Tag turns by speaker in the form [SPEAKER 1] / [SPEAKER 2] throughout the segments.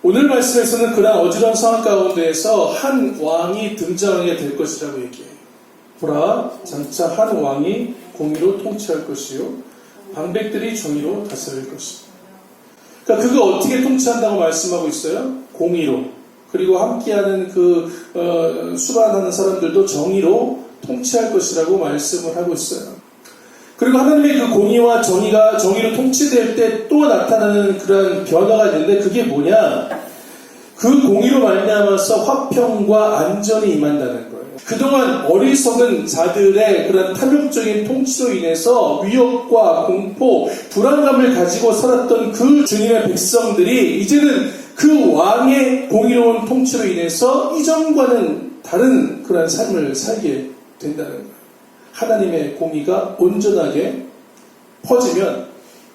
[SPEAKER 1] 오늘 말씀에서는 그런 어지러운 상황 가운데에서 한 왕이 등장하게 될 것이라고 얘기해요. 보라, 장차 한 왕이 공의로 통치할 것이요 방백들이 정의로 다스릴 것입니다. 그러니까 그가 어떻게 통치한다고 말씀하고 있어요? 공의로. 그리고 함께하는 수반하는 사람들도 정의로 통치할 것이라고 말씀을 하고 있어요. 그리고 하나님의 그 공의와 정의로 통치될 때 또 나타나는 그런 변화가 있는데 그게 뭐냐? 그 공의로 말미암아서 화평과 안전이 임한다는 거예요. 그동안 어리석은 자들의 그런 탐욕적인 통치로 인해서 위협과 공포, 불안감을 가지고 살았던 그 주님의 백성들이 이제는 그 왕의 공의로운 통치로 인해서 이전과는 다른 그런 삶을 살게 된다는 거예요. 하나님의 공의가 온전하게 퍼지면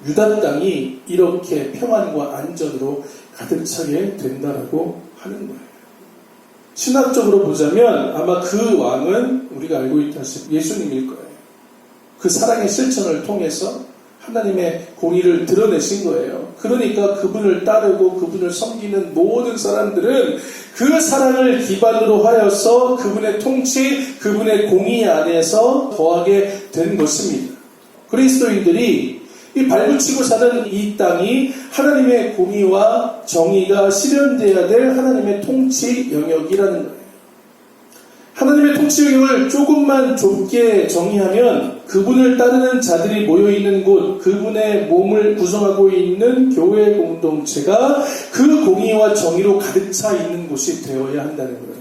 [SPEAKER 1] 유다 땅이 이렇게 평안과 안전으로 가득 차게 된다라고 하는 거예요. 신학적으로 보자면 아마 그 왕은 우리가 알고 있다시피 예수님일 거예요. 그 사랑의 실천을 통해서 하나님의 공의를 드러내신 거예요. 그러니까 그분을 따르고 그분을 섬기는 모든 사람들은 그 사랑을 기반으로 하여서 그분의 통치, 그분의 공의 안에서 거하게 된 것입니다. 그리스도인들이 이 발붙이고 사는 이 땅이 하나님의 공의와 정의가 실현되어야 될 하나님의 통치 영역이라는 거예요. 하나님의 통치 영역을 조금만 좁게 정의하면 그분을 따르는 자들이 모여있는 곳, 그분의 몸을 구성하고 있는 교회 공동체가 그 공의와 정의로 가득 차 있는 곳이 되어야 한다는 거예요.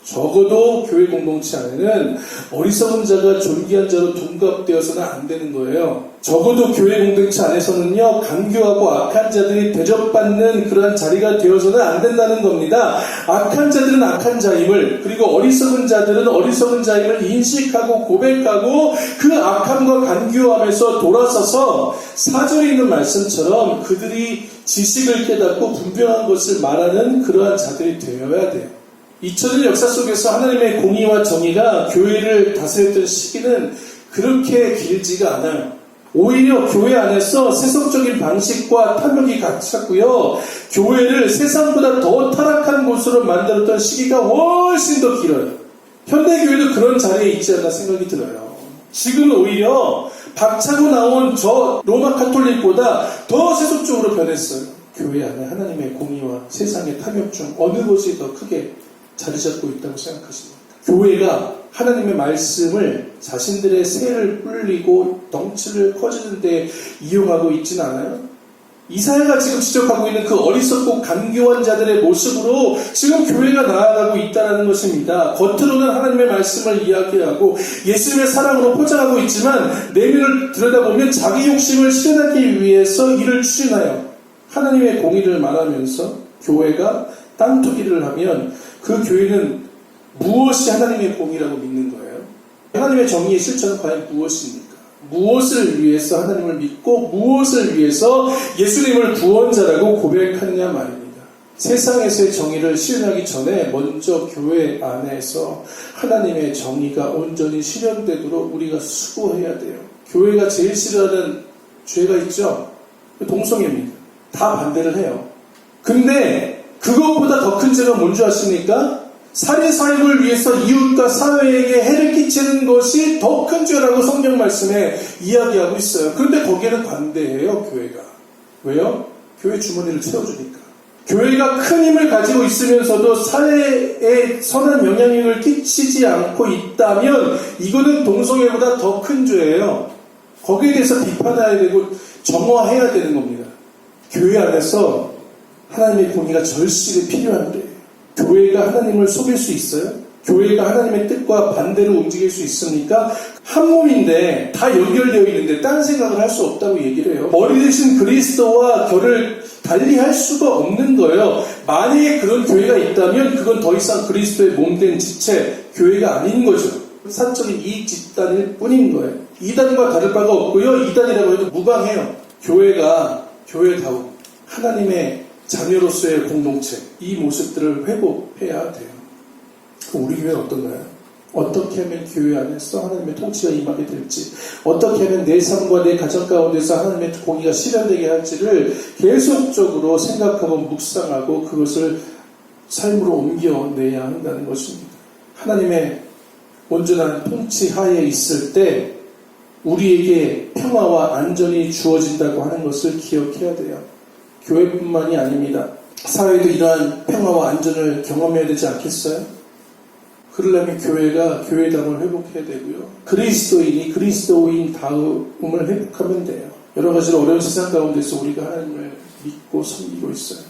[SPEAKER 1] 적어도 교회 공동체 안에는 어리석은 자가 존귀한 자로 둔갑되어서는 안 되는 거예요. 적어도 교회 공동체 안에서는요, 간교하고 악한 자들이 대접받는 그러한 자리가 되어서는 안 된다는 겁니다. 악한 자들은 악한 자임을, 그리고 어리석은 자들은 어리석은 자임을 인식하고 고백하고 그 악함과 간교함에서 돌아서서 사절에 있는 말씀처럼 그들이 지식을 깨닫고 분명한 것을 말하는 그러한 자들이 되어야 돼요. 2000년 역사 속에서 하나님의 공의와 정의가 교회를 다스렸던 시기는 그렇게 길지가 않아요. 오히려 교회 안에서 세속적인 방식과 탐욕이 갇혔고요. 교회를 세상보다 더 타락한 곳으로 만들었던 시기가 훨씬 더 길어요. 현대교회도 그런 자리에 있지 않나 생각이 들어요. 지금은 오히려 박차고 나온 저 로마 카톨릭보다 더 세속적으로 변했어요. 교회 안에 하나님의 공의와 세상의 탐욕 중 어느 것이 더 크게 자리 잡고 있다고 생각하십니까? 교회가 하나님의 말씀을 자신들의 세를 불리고 덩치를 커지는 데 이용하고 있지는 않아요? 이사야가 지금 지적하고 있는 그 어리석고 간교한 자들의 모습으로 지금 교회가 나아가고 있다는 것입니다. 겉으로는 하나님의 말씀을 이야기하고 예수님의 사랑으로 포장하고 있지만 내면을 들여다보면 자기 욕심을 실현하기 위해서 이를 추진하여 하나님의 공의를 말하면서 교회가 딴투기를 하면 그 교회는 무엇이 하나님의 공의라고 믿는 거예요? 하나님의 정의의 실천은 과연 무엇입니까? 무엇을 위해서 하나님을 믿고 무엇을 위해서 예수님을 구원자라고 고백하느냐 말입니다. 세상에서의 정의를 실현하기 전에 먼저 교회 안에서 하나님의 정의가 온전히 실현되도록 우리가 수고해야 돼요. 교회가 제일 싫어하는 죄가 있죠? 동성애입니다. 다 반대를 해요. 근데 그것보다 더 큰 죄가 뭔지 아십니까? 살인사욕을 위해서 이웃과 사회에게 해를 끼치는 것이 더 큰 죄라고 성경 말씀에 이야기하고 있어요. 그런데 거기에는 관대해요, 교회가. 왜요? 교회 주머니를 채워주니까. 교회가 큰 힘을 가지고 있으면서도 사회에 선한 영향력을 끼치지 않고 있다면 이거는 동성애보다 더 큰 죄예요. 거기에 대해서 비판해야 되고 정화해야 되는 겁니다. 교회 안에서 하나님의 공의가 절실히 필요한데 교회가 하나님을 속일 수 있어요? 교회가 하나님의 뜻과 반대로 움직일 수 있습니까? 한 몸인데 다 연결되어 있는데 딴 생각을 할 수 없다고 얘기를 해요. 머리 대신 그리스도와 결을 달리할 수가 없는 거예요. 만약에 그런 교회가 있다면 그건 더 이상 그리스도의 몸된 지체, 교회가 아닌 거죠. 사적인 이익 집단일 뿐인 거예요. 이단과 다를 바가 없고요. 이단이라고 해도 무방해요. 교회가 교회다운 하나님의 자녀로서의 공동체, 이 모습들을 회복해야 돼요. 그럼 우리 교회는 어떤가요? 어떻게 하면 교회 안에서 하나님의 통치가 임하게 될지, 어떻게 하면 내 삶과 내 가정 가운데서 하나님의 공의가 실현되게 할지를 계속적으로 생각하고 묵상하고 그것을 삶으로 옮겨내야 한다는 것입니다. 하나님의 온전한 통치 하에 있을 때 우리에게 평화와 안전이 주어진다고 하는 것을 기억해야 돼요. 교회뿐만이 아닙니다. 사회도 이러한 평화와 안전을 경험해야 되지 않겠어요? 그러려면 교회가 교회담을 회복해야 되고요. 그리스도인이 그리스도인다움을 회복하면 돼요. 여러 가지로 어려운 세상 가운데서 우리가 하나님을 믿고 섬기고 있어요.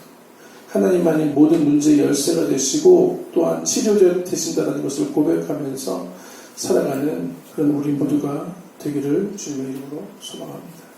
[SPEAKER 1] 하나님만이 모든 문제의 열쇠가 되시고 또한 치료자 되신다는 것을 고백하면서 살아가는 그런 우리 모두가 되기를 주님의 이름으로 소망합니다.